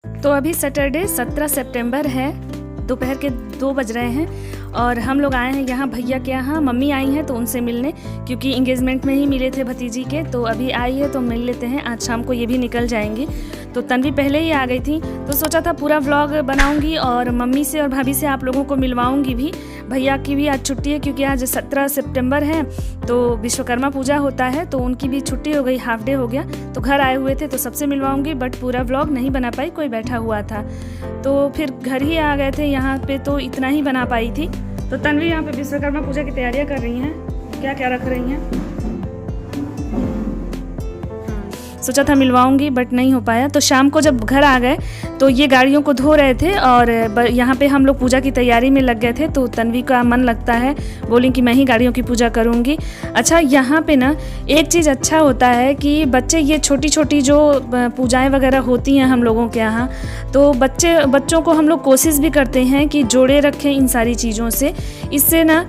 तो अभी सैटरडे 17 सितंबर है, दोपहर के 2 बज रहे हैं और हम लोग आए हैं यहाँ भैया के यहाँ। मम्मी आई हैं तो उनसे मिलने, क्योंकि इंगेजमेंट में ही मिले थे भतीजी के, तो अभी आई है तो मिल लेते हैं। आज शाम को ये भी निकल जाएंगी। तो तन्वी पहले ही आ गई थी, तो सोचा था पूरा व्लॉग बनाऊंगी और मम्मी से और भाभी से आप लोगों को मिलवाऊंगी भी। भैया की भी आज छुट्टी है, क्योंकि आज 17 सितंबर है तो विश्वकर्मा पूजा होता है, तो उनकी भी छुट्टी हो गई, हाफ डे हो गया। तो घर आए हुए थे तो सबसे मिलवाऊंगी, बट पूरा व्लॉग नहीं बना पाई, कोई बैठा हुआ था। तो फिर घर ही आ गए थे यहाँ पे, तो इतना ही बना पाई थी। तो तन्वी यहाँ पे विश्वकर्मा पूजा की तैयारियाँ कर रही हैं। क्या क्या रख रही हैं? सोचा था मिलवाऊंगी बट नहीं हो पाया। तो शाम को जब घर आ गए तो ये गाड़ियों को धो रहे थे और यहाँ पे हम लोग पूजा की तैयारी में लग गए थे। तो तन्वी का मन लगता है, बोली कि मैं ही गाड़ियों की पूजा करूँगी। अच्छा, यहाँ पे ना एक चीज़ अच्छा होता है कि बच्चे ये छोटी छोटी जो पूजाएं वगैरह होती हैं हम लोगों के यहाँ, तो बच्चों को हम लोग कोशिश भी करते हैं कि जोड़े रखें इन सारी चीज़ों से। इससे ना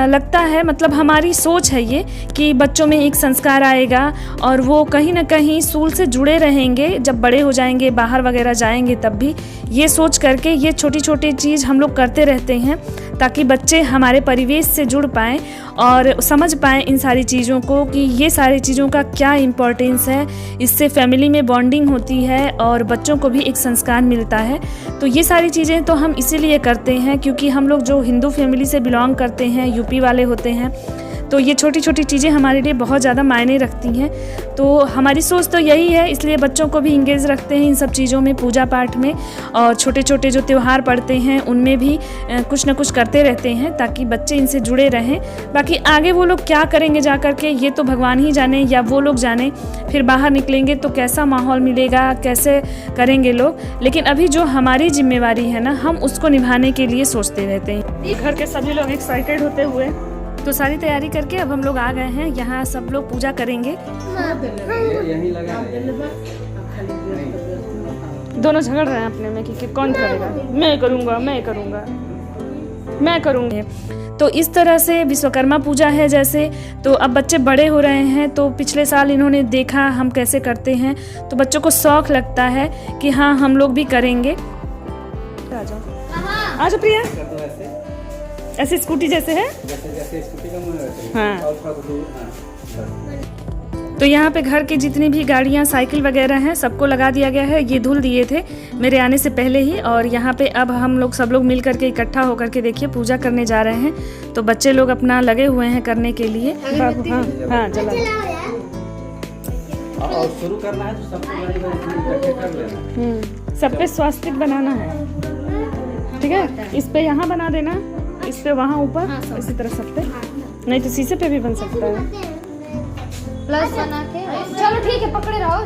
लगता है, मतलब हमारी सोच है ये कि बच्चों में एक संस्कार आएगा और वो कहीं ना कहीं स्कूल से जुड़े रहेंगे। जब बड़े हो जाएंगे, बाहर वगैरह जाएंगे, तब भी ये सोच करके ये छोटी छोटी चीज़ हम लोग करते रहते हैं, ताकि बच्चे हमारे परिवेश से जुड़ पाएँ और समझ पाएँ इन सारी चीज़ों को कि ये सारी चीज़ों का क्या इम्पोर्टेंस है। इससे फैमिली में बॉन्डिंग होती है और बच्चों को भी एक संस्कार मिलता है। तो ये सारी चीज़ें तो हम इसीलिए करते हैं क्योंकि हम लोग जो हिंदू फैमिली से बिलोंग करते हैं, यूपी वाले होते हैं, तो ये छोटी छोटी चीज़ें हमारे लिए बहुत ज़्यादा मायने रखती हैं। तो हमारी सोच तो यही है, इसलिए बच्चों को भी इंगेज रखते हैं इन सब चीज़ों में, पूजा पाठ में, और छोटे छोटे जो त्यौहार पड़ते हैं उनमें भी कुछ ना कुछ करते रहते हैं ताकि बच्चे इनसे जुड़े रहें। बाकी आगे वो लोग क्या करेंगे जा कर के, ये तो भगवान ही जाने या वो लोग जाने। फिर बाहर निकलेंगे तो कैसा माहौल मिलेगा, कैसे करेंगे लोग, लेकिन अभी जो हमारी जिम्मेवारी है ना, हम उसको निभाने के लिए सोचते रहते हैं। घर के सभी लोग एक्साइटेड होते हुए तो सारी तैयारी करके अब हम लोग आ गए हैं यहाँ। सब लोग पूजा करेंगे। दोनों झगड़ रहे हैं अपने में कि कौन करेगा, मैं करूँगा, मैं करूँगा, मैं करूँगी। तो इस तरह से विश्वकर्मा पूजा है जैसे। तो अब बच्चे बड़े हो रहे हैं, तो पिछले साल इन्होंने देखा हम कैसे करते हैं, तो बच्चों को शौक लगता है कि हाँ हम लोग भी करेंगे। आ जाओ, आ जाओ प्रिया। ऐसे स्कूटी जैसे है, जैसे स्कूटी का मुंह है। हाँ। तो यहाँ पे घर की जितनी भी गाड़ियाँ, साइकिल वगैरह हैं, सबको लगा दिया गया है। ये धुल दिए थे मेरे आने से पहले ही, और यहाँ पे अब हम लोग सब लोग मिल करके इकट्ठा होकर के देखिए पूजा करने जा रहे हैं। तो बच्चे लोग अपना लगे हुए हैं करने के लिए। बाबू हाँ हाँ जला और शुरू करना है, तो सबको कर लेना। सब पे स्वास्तिक बनाना है, ठीक है। इस पे यहाँ बना देना, इस पे वहाँ ऊपर, इसी तरह सब पे, नहीं तो शीशे पे भी बन सकता है। प्लस बना के चलो ठीक है, पकड़े रहो।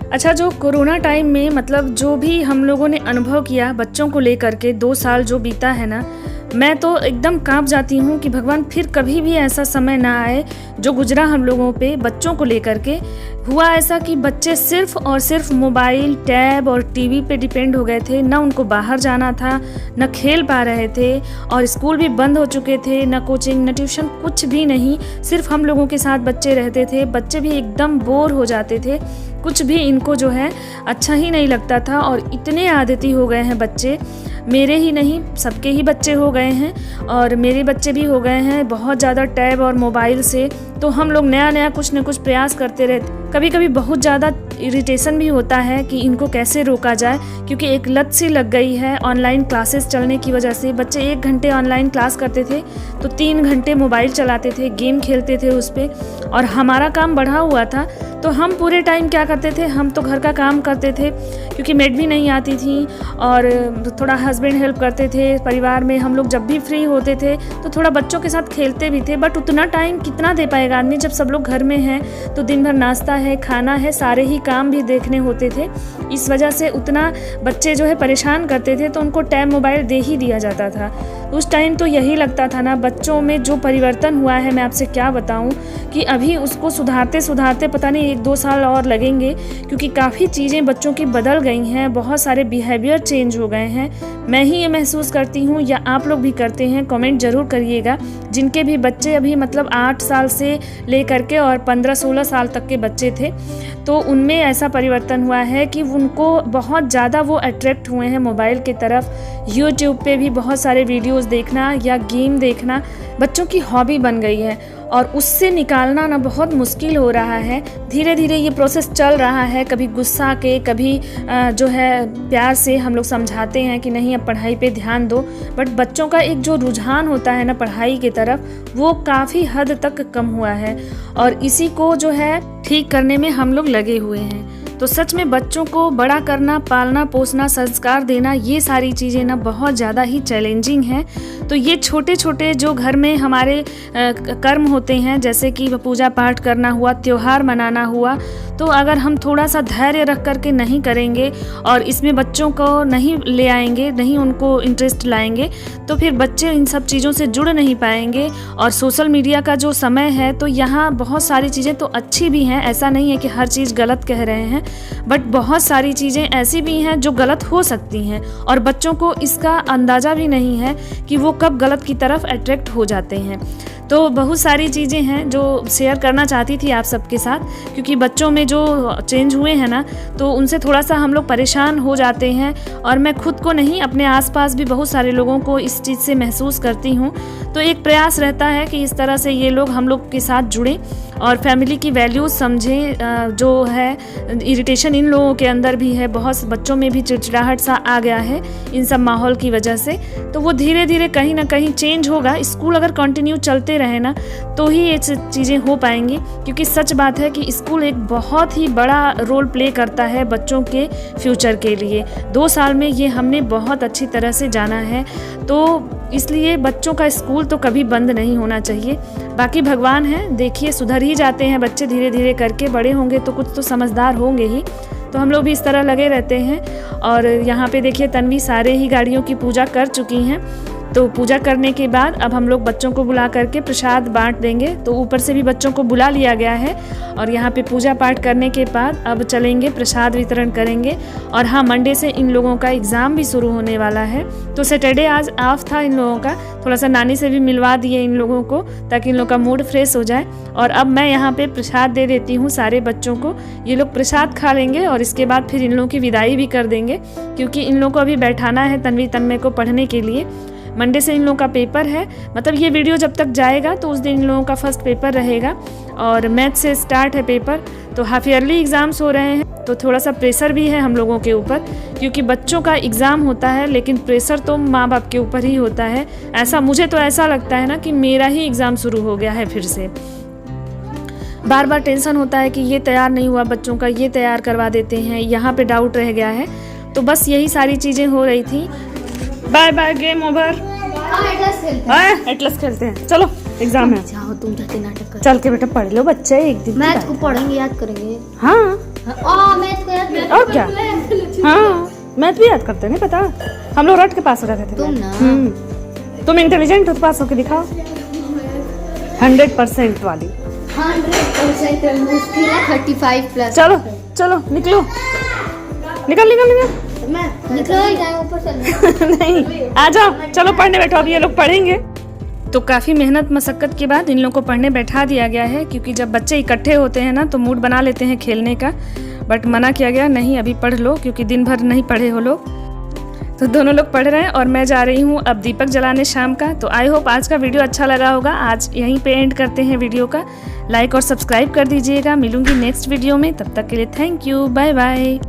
अच्छा, जो कोरोना टाइम में मतलब जो भी हम लोगों ने अनुभव किया बच्चों को लेकर के, 2 साल जो बीता है ना, मैं तो एकदम कांप जाती हूँ कि भगवान फिर कभी भी ऐसा समय ना आए जो गुजरा हम लोगों पे बच्चों को लेकर के। हुआ ऐसा कि बच्चे सिर्फ और सिर्फ मोबाइल, टैब और टीवी पे डिपेंड हो गए थे। ना उनको बाहर जाना था, न खेल पा रहे थे, और स्कूल भी बंद हो चुके थे, न कोचिंग न ट्यूशन, कुछ भी नहीं। सिर्फ हम लोगों के साथ बच्चे रहते थे। बच्चे भी एकदम बोर हो जाते थे, कुछ भी इनको जो है अच्छा ही नहीं लगता था, और इतने आदती हो गए हैं बच्चे। मेरे ही नहीं, सबके ही बच्चे हो गए हैं, और मेरे बच्चे भी हो गए हैं बहुत ज़्यादा टैब और मोबाइल से। तो हम लोग नया नया कुछ न कुछ प्रयास करते रहते। कभी कभी बहुत ज़्यादा इरिटेशन भी होता है कि इनको कैसे रोका जाए, क्योंकि एक लत सी लग गई है ऑनलाइन क्लासेस चलने की वजह से। बच्चे 1 घंटे ऑनलाइन क्लास करते थे तो 3 घंटे मोबाइल चलाते थे, गेम खेलते थे उस पर, और हमारा काम बढ़ा हुआ था। तो हम पूरे टाइम क्या करते थे, हम तो घर का काम करते थे, क्योंकि मेड भी नहीं आती थी, और थोड़ा हस्बैंड हेल्प करते थे। परिवार में हम लोग जब भी फ्री होते थे तो थोड़ा बच्चों के साथ खेलते भी थे, बट उतना टाइम कितना दे पाएगा आदमी जब सब लोग घर में हैं। तो दिन भर नाश्ता है, खाना है, सारे ही काम भी देखने होते थे। इस वजह से उतना बच्चे जो है परेशान करते थे, तो उनको टैब मोबाइल दे ही दिया जाता था। उस टाइम तो यही लगता था ना, बच्चों में जो परिवर्तन हुआ है मैं आपसे क्या बताऊं कि अभी उसको सुधारते सुधारते पता नहीं 1-2 साल और लगेंगे, क्योंकि काफ़ी चीज़ें बच्चों की बदल गई हैं, बहुत सारे बिहेवियर चेंज हो गए हैं। मैं ही ये महसूस करती हूँ या आप लोग भी करते हैं? कमेंट ज़रूर करिएगा। जिनके भी बच्चे अभी मतलब 8 साल से लेकर के और 15-16 साल तक के बच्चे थे, तो उनमें ऐसा परिवर्तन हुआ है कि उनको बहुत ज़्यादा वो अट्रैक्ट हुए हैं मोबाइल की तरफ। यूट्यूब पे भी बहुत सारे वीडियोस देखना या गेम देखना बच्चों की हॉबी बन गई है, और उससे निकालना ना बहुत मुश्किल हो रहा है। धीरे धीरे ये प्रोसेस चल रहा है, कभी गुस्सा के, कभी जो है प्यार से हम लोग समझाते हैं कि नहीं अब पढ़ाई पे ध्यान दो, बट बच्चों का एक जो रुझान होता है ना पढ़ाई की तरफ, वो काफ़ी हद तक कम हुआ है, और इसी को जो है ठीक करने में हम लोग लगे हुए हैं। तो सच में बच्चों को बड़ा करना, पालना पोसना, संस्कार देना, ये सारी चीज़ें ना बहुत ज़्यादा ही चैलेंजिंग हैं। तो ये छोटे छोटे जो घर में हमारे कर्म होते हैं, जैसे कि पूजा पाठ करना हुआ, त्योहार मनाना हुआ, तो अगर हम थोड़ा सा धैर्य रख करके नहीं करेंगे और इसमें बच्चों को नहीं ले आएंगे, नहीं उनको इंटरेस्ट लाएंगे, तो फिर बच्चे इन सब चीज़ों से जुड़ नहीं पाएंगे। और सोशल मीडिया का जो समय है, तो यहाँ बहुत सारी चीज़ें तो अच्छी भी हैं, ऐसा नहीं है कि हर चीज़ गलत कह रहे हैं, बट बहुत सारी चीज़ें ऐसी भी हैं जो गलत हो सकती हैं, और बच्चों को इसका अंदाज़ा भी नहीं है कि वो कब गलत की तरफ अट्रैक्ट हो जाते हैं। तो बहुत सारी चीज़ें हैं जो शेयर करना चाहती थी आप सबके साथ, क्योंकि बच्चों में जो चेंज हुए हैं ना, तो उनसे थोड़ा सा हम लोग परेशान हो जाते हैं, और मैं खुद को नहीं, अपने आसपास भी बहुत सारे लोगों को इस चीज़ से महसूस करती हूँ। तो एक प्रयास रहता है कि इस तरह से ये लोग हम लोग के साथ जुड़ें और फैमिली की वैल्यूज़ समझें। जो है इरिटेशन इन लोगों के अंदर भी है, बहुत बच्चों में भी चिड़चिड़ाहट सा आ गया है इन सब माहौल की वजह से, तो वो धीरे धीरे कहीं ना कहीं चेंज होगा। स्कूल अगर कंटिन्यू चलते रहे ना, तो ही ये चीज़ें हो पाएंगी, क्योंकि सच बात है कि स्कूल एक बहुत ही बड़ा रोल प्ले करता है बच्चों के फ्यूचर के लिए। 2 साल में ये हमने बहुत अच्छी तरह से जाना है, तो इसलिए बच्चों का स्कूल तो कभी बंद नहीं होना चाहिए। बाकी भगवान है, देखिए सुधर ही जाते हैं बच्चे धीरे धीरे करके, बड़े होंगे तो कुछ तो समझदार होंगे ही। तो हम लोग भी इस तरह लगे रहते हैं। और यहाँ पे देखिए तन्वी सारे ही गाड़ियों की पूजा कर चुकी हैं। तो पूजा करने के बाद अब हम लोग बच्चों को बुला करके प्रसाद बांट देंगे। तो ऊपर से भी बच्चों को बुला लिया गया है, और यहाँ पे पूजा पाठ करने के बाद अब चलेंगे प्रसाद वितरण करेंगे। और हाँ, मंडे से इन लोगों का एग्ज़ाम भी शुरू होने वाला है, तो सैटरडे आज ऑफ था इन लोगों का। थोड़ा सा नानी से भी मिलवा दिए इन लोगों को, ताकि इन लोगों का मूड फ्रेश हो जाए। और अब मैं यहाँ पे प्रसाद दे देती हूँ सारे बच्चों को, ये लोग प्रसाद खा लेंगे और इसके बाद फिर इन लोगों की विदाई भी कर देंगे, क्योंकि इन लोगों को अभी बैठाना है तन्वी तन्मय को पढ़ने के लिए। मंडे से इन लोगों का पेपर है, मतलब ये वीडियो जब तक जाएगा तो उस दिन इन लोगों का फर्स्ट पेपर रहेगा, और मैथ से स्टार्ट है पेपर। तो हाफ ईयरली एग्ज़ाम्स हो रहे हैं, तो थोड़ा सा प्रेशर भी है हम लोगों के ऊपर, क्योंकि बच्चों का एग्ज़ाम होता है, लेकिन प्रेशर तो माँ बाप के ऊपर ही होता है। ऐसा मुझे तो ऐसा लगता है ना कि मेरा ही एग्ज़ाम शुरू हो गया है फिर से। बार बार टेंशन होता है कि ये तैयार नहीं हुआ बच्चों का, ये तैयार करवा देते हैं, यहाँ पे डाउट रह गया है। तो बस यही सारी चीज़ें हो रही थी। Bye bye, game over. Atlas खेलते हैं, चलो एग्जाम है। जाओ तुम जाके नाटक कर। चल के बेटा पढ़ लो बच्चे, एक दिन मैथ को पढ़ेंगे, याद करेंगे। हाँ मैथ को याद और क्या, हाँ मैथ भी याद करते हैं, नहीं पता हम लोग रट के पास हो जाते थे। तुम ना तुम इंटेलिजेंट हो तो पास होके दिखाओ 100% वाली। 100% मुश्किल है, 35+। चलो चलो निकलो, निकल निकल निकल। निकलो ऊपर से। नहीं, आ जाओ, चलो पढ़ने बैठो, अब ये लोग पढ़ेंगे। तो काफ़ी मेहनत मशक्क़त के बाद इन लोगों को पढ़ने बैठा दिया गया है, क्योंकि जब बच्चे इकट्ठे होते हैं ना तो मूड बना लेते हैं खेलने का, बट मना किया गया, नहीं अभी पढ़ लो, क्योंकि दिन भर नहीं पढ़े हो लोग। तो दोनों लोग पढ़ रहे हैं और मैं जा रही हूँ अब दीपक जलाने शाम का। तो आई होप आज का वीडियो अच्छा लगा होगा। आज यहीं पे एंड करते हैं वीडियो का। लाइक और सब्सक्राइब कर दीजिएगा। मिलूंगी नेक्स्ट वीडियो में, तब तक के लिए थैंक यू, बाय बाय।